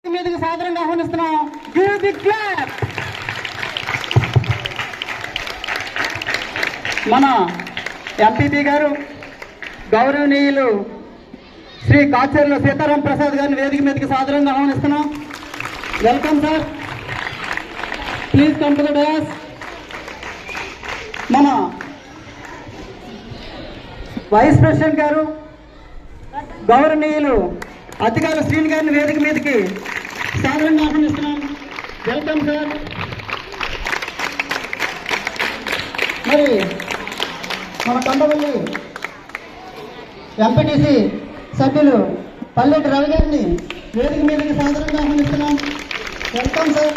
మీదకి సాదరంగా ఆహ్వానిస్తున్నాం. Give big clap. మన ఎంపీపీ గారు గౌరవనీయులు శ్రీ కాచర్ల సీతారాం ప్రసాద్ గారిని వేదిక మీదకి సాదరంగా ఆహ్వానిస్తున్నాం. Welcome sir, please come to the dais. మన వైస్ ప్రెసిడెంట్ గారు గౌరవనీయులు అతిగారు శ్రీని గారిని వేదిక మీదకి సాదరంగా ఆహ్వానిస్తున్నాం. Welcome sir. మరి మన కొండవల్లి ఎంపీటీసీ సభ్యులు పల్లెటి రవి గారిని వేదిక మీదకి సాదరంగా ఆహ్వానిస్తున్నాం. Welcome sir.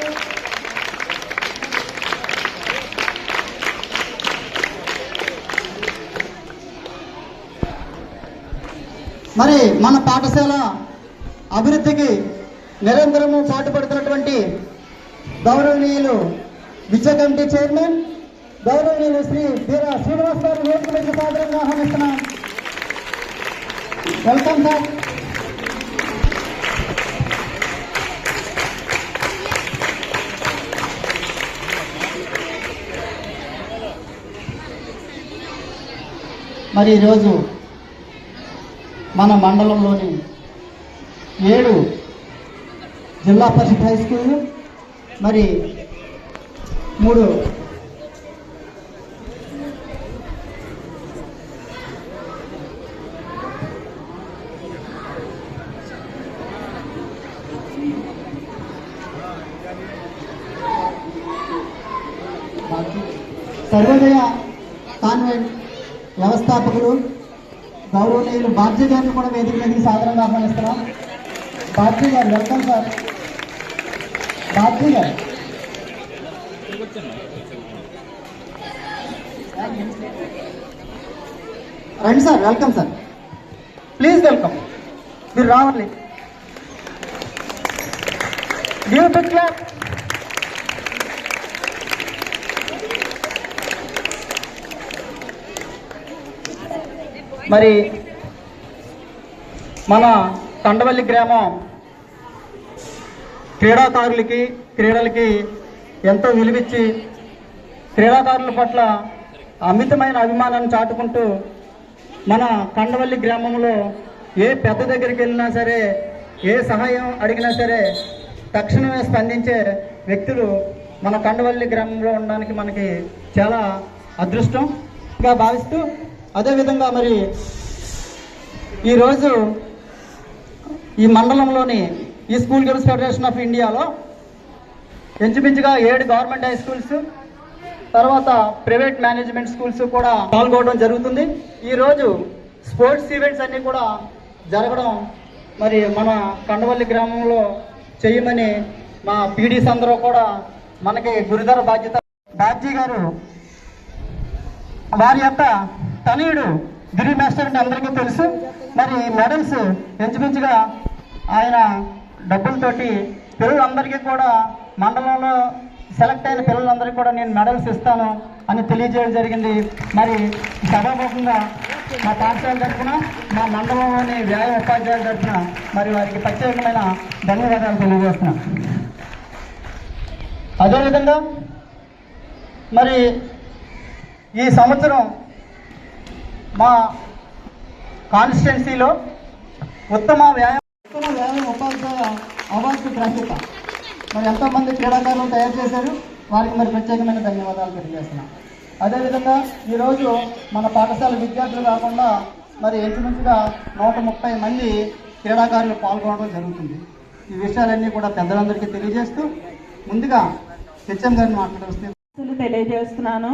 మరి మన పాఠశాల అభివృద్ధికి నిరంతరము పాటుపడుతున్నటువంటి గౌరవనీయులు విద్యా కమిటీ చైర్మన్ గౌరవనీయులు శ్రీ బీర శ్రీనివాస్ గారు వేదిక మీద సాదరంగా ఆహ్వానిస్తున్నాం. Welcome sir. మరి ఈరోజు మన మండలంలోని 7 జిల్లా పరిషత్ హై స్కూళ్ళు, మరి 3 సర్వోదయ కాన్వెంట్ వ్యవస్థాపకులు గౌరవనీయులు బాబ్జీ గారిని కూడా వేదిక మీదకి సాదరంగా ఆహ్వానిస్తున్నాం. బాబ్జీ గారు వెల్కమ్ సార్. బాబ్జీ గారు రండి sir. Welcome sir, please welcome. మీరు రావాలి. Give big clap. మరి మన కొండవల్లి గ్రామం క్రీడలకి ఎంతో విలువిచ్చి క్రీడాకారుల పట్ల అమితమైన అభిమానాన్ని చాటుకుంటూ మన కొండవల్లి గ్రామంలో ఏ పెద్ద దగ్గరికి వెళ్ళినా సరే, ఏ సహాయం అడిగినా సరే తక్షణమే స్పందించే వ్యక్తులు మన కొండవల్లి గ్రామంలో ఉండడానికి మనకి చాలా అదృష్టంగా భావిస్తూ, అదేవిధంగా మరి ఈరోజు ఈ మండలంలోని ఈ స్కూల్ గర్ల్స్ ఫెడరేషన్ ఆఫ్ ఇండియాలో ఇంచుమించుగా 7 గవర్నమెంట్ హై స్కూల్స్, తర్వాత ప్రైవేట్ మేనేజ్మెంట్ స్కూల్స్ కూడా పాల్గొనడం జరుగుతుంది. ఈరోజు స్పోర్ట్స్ ఈవెంట్స్ అన్నీ కూడా జరగడం మరి మన కొండవల్లి గ్రామంలో చేయమని మా పీడీస్ అందరూ కూడా మనకి గురుతర బాధ్యత. బాబ్జీ గారు వారి యొక్క తనయుడు గిరి మాస్టర్ అంటే అందరికీ తెలుసు. మరి మెడల్స్ ఇంచుమించుగా ఆయన డబ్బులతోటి పిల్లలందరికీ కూడా, మండలంలో సెలెక్ట్ అయిన పిల్లలందరికీ కూడా నేను మెడల్స్ ఇస్తాను అని తెలియజేయడం జరిగింది. మరి సభాముఖంగా మా పాఠశాల తరఫున, మా మండలంలోని వ్యాయామ ఉపాధ్యాయుల తరఫున మరి వారికి ప్రత్యేకమైన ధన్యవాదాలు తెలియజేస్తున్నాం. అదేవిధంగా మరి ఈ సంవత్సరం మా కాన్స్టిట్యున్సీలో ఉత్తమ వ్యాయామ ఉపాధ్యాయ అవార్డు గ్రహీత మరి ఎంతోమంది క్రీడాకారులను తయారు చేశారు. వారికి మరి ప్రత్యేకమైన ధన్యవాదాలు తెలియజేస్తున్నాం. అదేవిధంగా ఈరోజు మన పాఠశాల విద్యార్థులు కాకుండా మరి ఇంచుమించుగా 130 మంది క్రీడాకారులు పాల్గొనడం జరుగుతుంది. ఈ విషయాలన్నీ కూడా పెద్దలందరికీ తెలియజేస్తూ ముందుగా హెచ్ఎం గారిని మాట్లాడుతూ తెలియజేస్తున్నాను.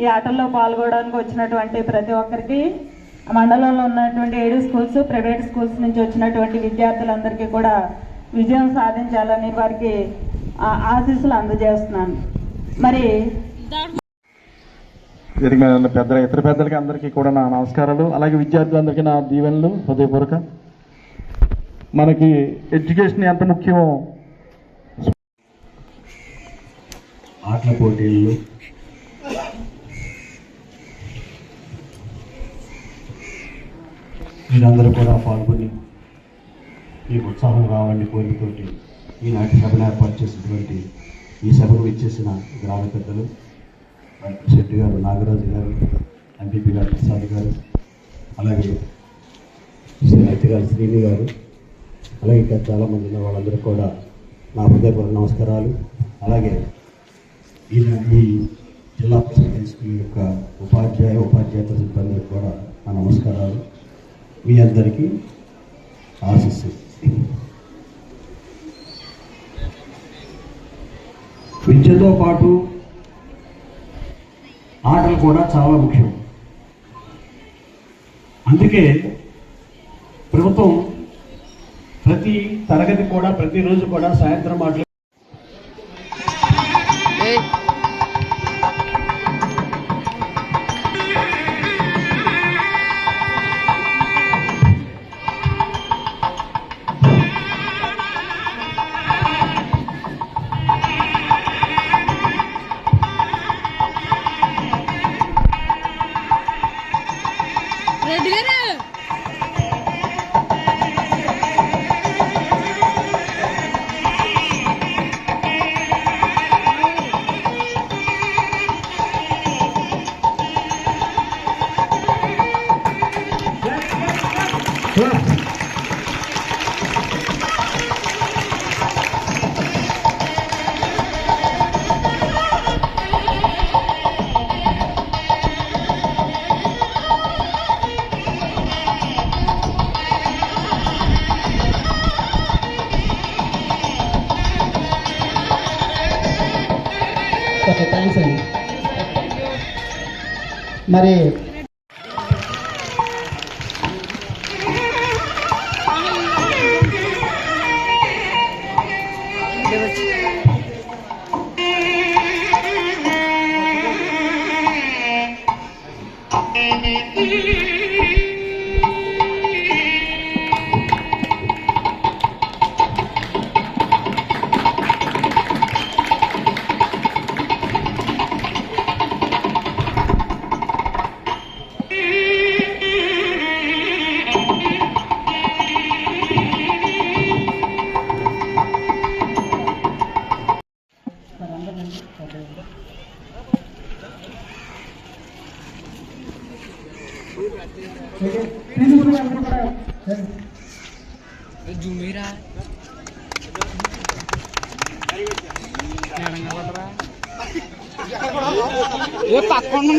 ఈ ఆటల్లో పాల్గొనడానికి వచ్చినటువంటి ప్రతి ఒక్కరికి, మండలంలో ఉన్నటువంటి 7 స్కూల్స్, ప్రైవేట్ స్కూల్స్ నుంచి వచ్చినటువంటి విద్యార్థులందరికీ కూడా విజయం సాధించాలని వారికి ఆశీస్సులు అందజేస్తున్నాను. మరి ఇతర పెద్దలకి అందరికీ కూడా నా నమస్కారాలు. అలాగే విద్యార్థులందరికీ నా దీవెనలు హృదయపూర్వక. మనకి ఎడ్యుకేషన్ ఎంత ముఖ్యమో, ఆటల పోటీల్లో మీరందరూ కూడా పాల్గొని ఈ ఉత్సాహం రావాలని కోరికతోటి ఈనాటి సభను ఏర్పాటు చేసినటువంటి ఈ సభకు ఇచ్చేసిన గ్రామ పెద్దలు డాక్టర్ శెట్టి గారు, నాగరాజు గారు, ఎంపీపీ గారు, ప్రసాద్ గారు, అలాగే శ్రీమతి గారు, శ్రీని గారు, అలాగే ఇంకా చాలామంది ఉన్న వాళ్ళందరూ కూడా నా హృదయపూర్వక నమస్కారాలు. అలాగే ఈ జిల్లా పరిషత్ హై స్కూల్ యొక్క ఉపాధ్యాయేతర సిబ్బందికి కూడా నా నమస్కారాలు. మీ అందరికీ ఆశీస్సు. విద్యతో పాటు ఆటలు కూడా చాలా ముఖ్యం. అందుకే ప్రభుత్వం ప్రతి తరగతి కూడా ప్రతిరోజు కూడా సాయంత్రం ఆటలు ఓకే, థ్యాంక్స్ అండి. మరి జుమీరా ఏ పక్కన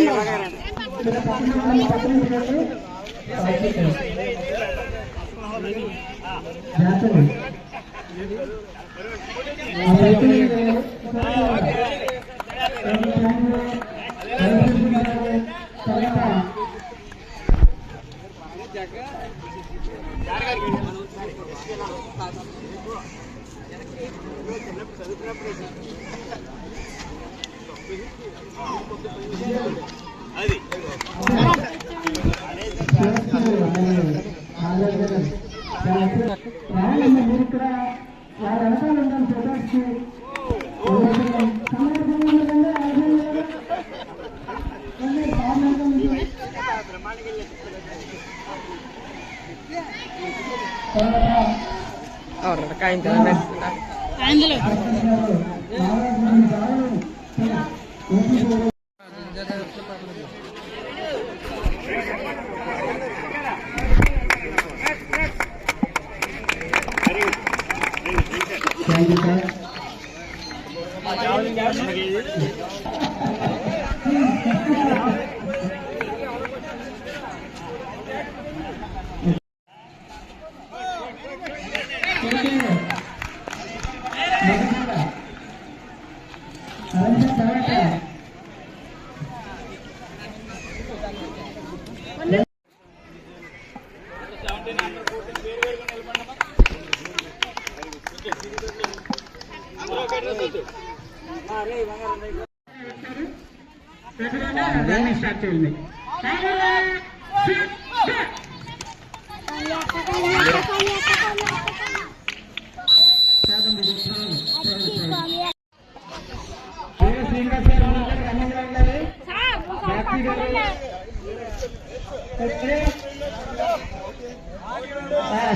స్టార్ట్ చేయండి.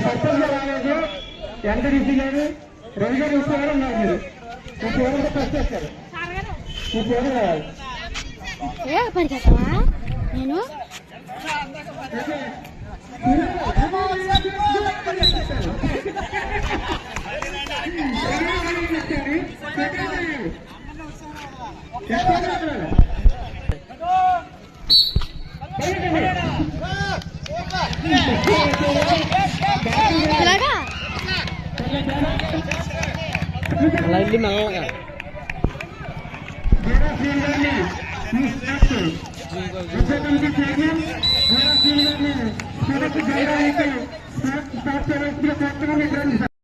సర్పంచ్ రాలేదు, వెంకటేశ్వరి గారు రవి గారు ఎవరు ఉన్నారు మీరు మీ పేరు ఫస్ట్ చేస్తారు మీ పేరు రావాలి పరిగెత్తవా నేను ఇలాగా అలా వెళ్ళి మెల్లగా స్టార్ట్ చేయడానికి